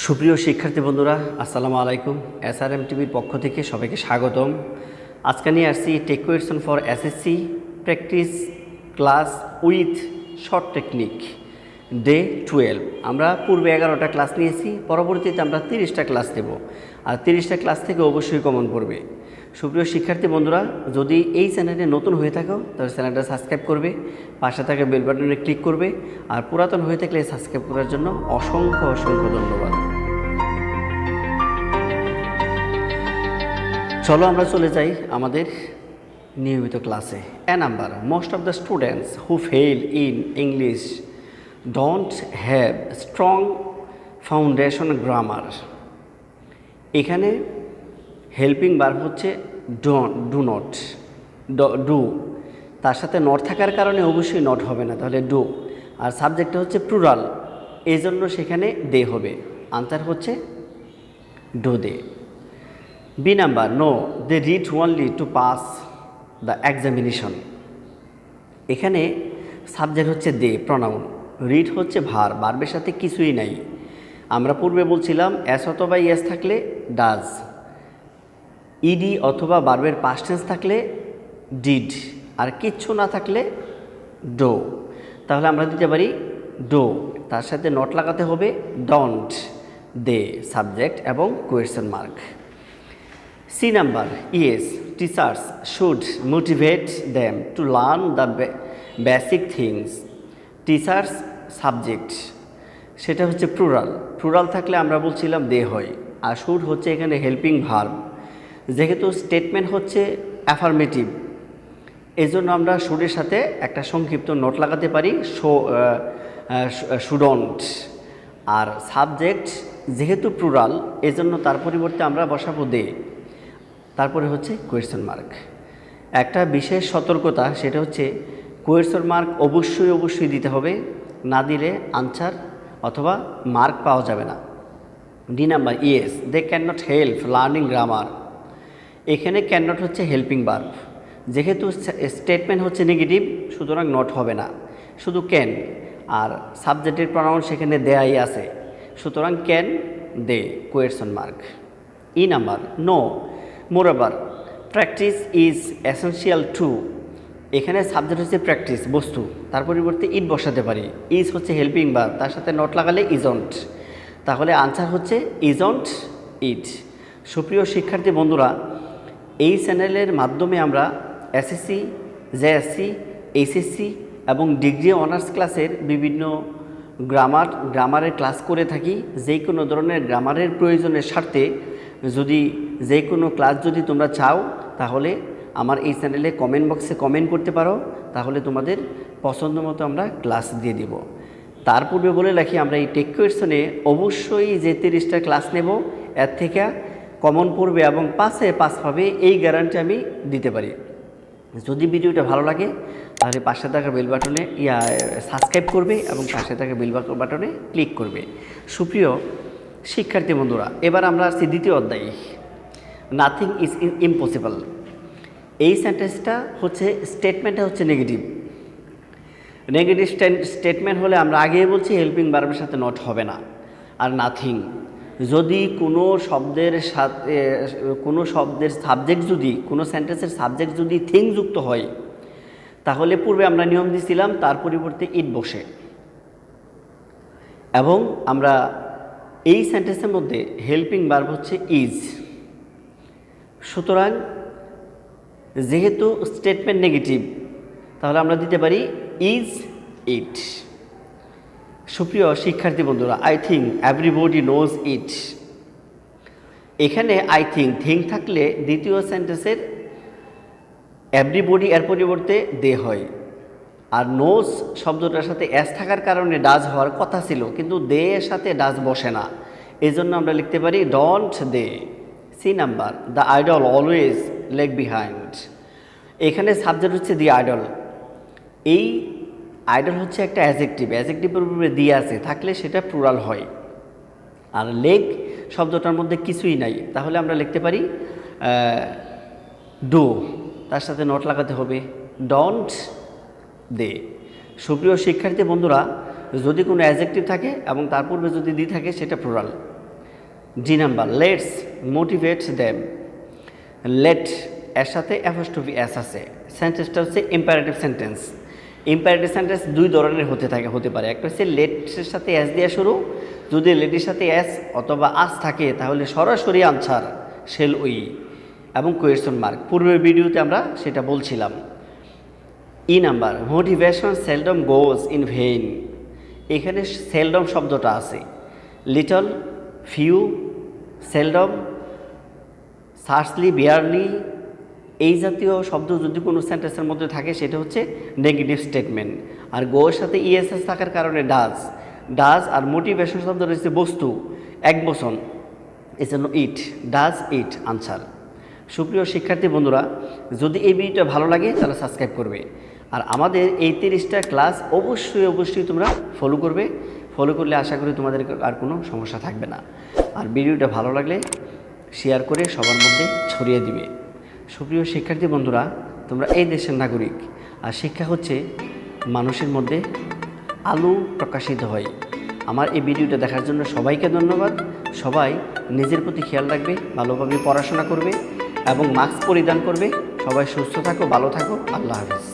সুপ্রিয় শিক্ষার্থী বন্ধুরা, আসসালামু আলাইকুম। এসআরএম টিভির পক্ষ থেকে সবাইকে স্বাগতম। আজকে নিয়ে আসছি tag question for SSC practice class with short technique day 12। আমরা পূর্বে 11টা ক্লাস নিয়েছি, পরবর্তীতে আমরা 30টা ক্লাস নেব, আর 30টা ক্লাস থেকে অবশ্যই কমন পড়বে। সুপ্রিয় শিক্ষার্থী বন্ধুরা, যদি এই চ্যানেলে নতুন হয়ে থাকো তাহলে চ্যানেলটা সাবস্ক্রাইব করবে, পাশে থাকা বেল বাটনে ক্লিক করবে, আর পুরাতন হয়ে থাকলে সাবস্ক্রাইব করার জন্য অসংখ্য অসংখ্য ধন্যবাদ। চলো আমরা চলে যাই আমাদের নিয়মিত ক্লাসে। Number, most of the students who fail in English don't have strong foundation grammar. এখানে হেল্পিং ভার্ব হচ্ছে ডু নট, ডু, তার সাথে নট থাকার কারণে অবশ্যই নট হবে না, তাহলে ডু। আর সাবজেক্টটা হচ্ছে প্লুরাল, এই জন্য সেখানে দে হবে। আনসার হচ্ছে do they. B number, no they read only to pass the examination. এখানে সাবজেক্ট হচ্ছে দে, প্রনাউন, রিড হচ্ছে ভার্বের সাথে কিছুই নাই। আমরা পূর্বে বলছিলাম এস অথবা ইয়েস থাকলে ডাজ, ইডি অথবা ভার্বের পাস্ট টেন্স থাকলে ডিড, আর কিচ্ছু না থাকলে ডো। তাহলে আমরা দিতে পারি ডো, তার সাথে নট লাগাতে হবে ডোন্ট, দে সাবজেক্ট এবং question mark. C number, yes teachers should motivate them to learn the basic things. Teachers subject, সেটা হচ্ছে প্লুরাল থাকলে আমরা বলছিলাম দে হয়, আর শুড হচ্ছে এখানে হেল্পিং ভার্ব। যেহেতু স্টেটমেন্ট হচ্ছে অ্যাফার্মেটিভ, এজন্য আমরা শুডের সাথে একটা সংক্ষিপ্ত নোট লাগাতে পারি শুডন্ট। আর সাবজেক্ট যেহেতু প্লুরাল, এজন্য তার পরিবর্তে আমরা বসাবো দে, তারপরে হচ্ছে কোয়েশ্চেন মার্ক। একটা বিশেষ সতর্কতা, সেটা হচ্ছে কোয়েশ্চেন মার্ক অবশ্যই দিতে হবে, না দিলে আনসার অথবা মার্ক পাওয়া যাবে না। D number, yes they can not help learning grammar. এখানে ক্যান নট হচ্ছে হেল্পিং ভার্ব, যেহেতু স্টেটমেন্ট হচ্ছে নেগেটিভ, সুতরাং নট হবে না, শুধু ক্যান। আর সাবজেক্টের প্রনাউন সেখানে দেয়াই আছে, সুতরাং can they, question mark. E number, no moreover practice is essential to. এখানে সাবজেক্ট হচ্ছে প্র্যাকটিস, বস্তু, তার পরিবর্তে ইট বসাতে পারি। ইজ হচ্ছে হেল্পিং ভার্ব, তার সাথে নট লাগালে ইজন্ট, তাহলে আনসার হচ্ছে ইজন্ট ইট। সুপ্রিয় শিক্ষার্থী বন্ধুরা, এই চ্যানেলের মাধ্যমে আমরা এসএসসি, জেএসসি, এইচএসসি এবং ডিগ্রি অনার্স ক্লাসের বিভিন্ন গ্রামারের ক্লাস করে থাকি। যে কোনো ধরনের গ্রামারের প্রয়োজনের স্বার্থে যদি যে কোনো ক্লাস যদি তোমরা চাও, তাহলে আমার এই চ্যানেলে কমেন্ট বক্সে কমেন্ট করতে পারো, তাহলে তোমাদের পছন্দ মতো আমরা ক্লাস দিয়ে দিব। তার পূর্বে বলে রাখি, আমরা এই টেক কোয়েশ্চনে অবশ্যই যে 30টা ক্লাস নেব, এর থেকে কমন পড়বে এবং 5-এ 5 পাবে, এই গ্যারান্টি আমি দিতে পারি। যদি ভিডিওটা ভালো লাগে তাহলে পাশে থাকা বেল বাটনে সাবস্ক্রাইব করবে এবং পাশে থাকা বেল বাটনে ক্লিক করবে। সুপ্রিয় শিক্ষার্থী বন্ধুরা, এবার আমরা আসছি দ্বিতীয় অধ্যায়, নাথিং ইজ ইম্পসিবল। এই সেন্টেন্সটা হচ্ছে, স্টেটমেন্টটা হচ্ছে নেগেটিভ স্টেটমেন্ট হলে আমরা আগেই বলছি হেল্পিং ভার্বের সাথে নট হবে না। আর নাথিং, যদি কোনো শব্দের সাথে সাবজেক্ট, যদি কোনো সেন্টেন্সের সাবজেক্ট যদি থিং যুক্ত হয়, তাহলে পূর্বে আমরা নিয়ম দিয়েছিলাম তার পরিবর্তে ইট বসে। এবং আমরা এই সেন্টেন্সের মধ্যে হেল্পিং ভার্ব হচ্ছে ইজ। সুতরাং যেহেতু স্টেটমেন্ট নেগেটিভ, তাহলে আমরা দিতে পারি ইজ ইট। সুপ্রিয় শিক্ষার্থী বন্ধুরা, I think everybody knows it. এখানে আই থিঙ্ক থাকলে দ্বিতীয় সেন্টেন্সের এভরিবডি এর পরিবর্তে দে হয়, আর নোজ শব্দটার সাথে এস থাকার কারণে ডাজ হওয়ার কথা ছিল, কিন্তু দে এর সাথে ডাজ বসে না, এই জন্য আমরা লিখতে পারি don't they. C number, the idol always lag behind. এখানে সাবজেক্ট হচ্ছে দি আইডল। এই আইডল হচ্ছে একটা অ্যাজেক্টিভের উপরে দিয়ে আছে, থাকলে সেটা প্লুরাল হয়। আর লেগ শব্দটার মধ্যে কিছুই নাই, তাহলে আমরা লিখতে পারি ডু, তার সাথে নট লাগাতে হবে ডোন্ট দে। সুপ্রিয় শিক্ষার্থী বন্ধুরা, যদি কোনো অ্যাডজেক্টিভ থাকে এবং তার পূর্বে যদি দি থাকে, সেটা plural. D number, let's motivate them. Let এর সাথে অ্যাপোস্ট্রফি এস আছে। সেন্টেন্সটা হচ্ছে ইম্পারেটিভ সেন্টেন্স। ইম্পারেটিভ সেন্টেন্স দুই ধরনের হতে পারে। একটা হচ্ছে লেটের সাথে এস দিয়ে শুরু, যদি লেটের সাথে এস অথবা আস থাকে তাহলে সরাসরি আনসার শেল উই এবং কোয়েশ্চন মার্ক। পূর্বের ভিডিওতে আমরা সেটা বলছিলাম। E number, motivation seldom goes in vein. এখানে সেলডম শব্দটা আছে। লিটল, ফিউ, সেলডম, সার্সলি, বিয়ারলি, এই জাতীয় শব্দ যদি কোনো সেন্টেন্সের মধ্যে থাকে সেটা হচ্ছে নেগেটিভ স্টেটমেন্ট। আর গোর সাথে ইএসএস থাকার কারণে ডাজ আর মোটিভেশন শব্দ রয়েছে বস্তু, এক বচন, এই জন্য ইট, ডাজ ইট আনসার। সুপ্রিয় শিক্ষার্থী বন্ধুরা, যদি এই ভিডিওটা ভালো লাগে তাহলে সাবস্ক্রাইব করবে। আর আমাদের এই 30টা ক্লাস অবশ্যই তোমরা ফলো করবে। ফলো করলে আশা করি তোমাদের আর কোনো সমস্যা থাকবে না। আর ভিডিওটা ভালো লাগলে শেয়ার করে সবার মধ্যে ছড়িয়ে দিবে। সুপ্রিয় শিক্ষার্থী বন্ধুরা, তোমরা এই দেশের নাগরিক, আর শিক্ষা হচ্ছে মানুষের মধ্যে আলো প্রকাশিত হয়। আমার এই ভিডিওটা দেখার জন্য সবাইকে ধন্যবাদ। সবাই নিজের প্রতি খেয়াল রাখবে, ভালোভাবে পড়াশোনা করবে এবং মাস্ক পরিধান করবে। সবাই সুস্থ থাকো, ভালো থাকো। আল্লাহ হাফেজ।